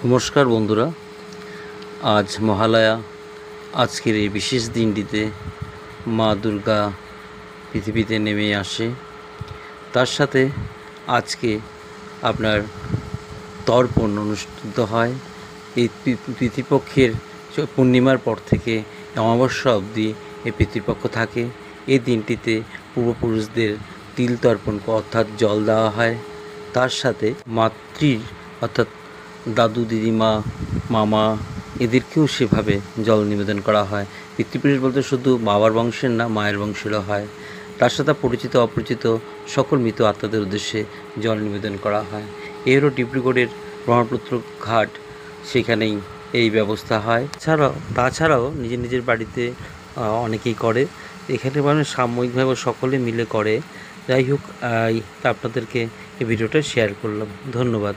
নমস্কার বন্ধুরা, আজ মহালয়া। আজকের এই বিশেষ দিনটিতে মা দুর্গা পৃথিবীতে নেমে আসে। তার সাথে আজকে আপনার তর্পণ অনুষ্ঠিত হয়। এই পিতৃপক্ষের পূর্ণিমার পর থেকে অমাবস্যা অবধি এই পিতৃপক্ষ থাকে। এই দিনটিতে পূর্বপুরুষদের তিল তর্পণ অর্থাৎ জল দেওয়া হয়। তার সাথে মাতৃর অর্থাৎ দাদু, দিদিমা, মামা এদেরকেও সেভাবে জল নিবেদন করা হয়। পিতৃপুরুষ বলতে শুধু বাবার বংশের না, মায়ের বংশেরও হয়। তার সাথে পরিচিত অপরিচিত সকল মৃত আত্মাদের উদ্দেশ্যে জল নিবেদন করা হয়। এরও ডিব্রুগড়ের ব্রহ্মপুত্র ঘাট, সেখানেই এই ব্যবস্থা হয়। তাছাড়াও নিজের নিজের বাড়িতে অনেকেই করে। এখানে মানে সাময়িকভাবে সকলে মিলে করে। যাই হোক, আপনাদেরকে এই ভিডিওটা শেয়ার করলাম। ধন্যবাদ।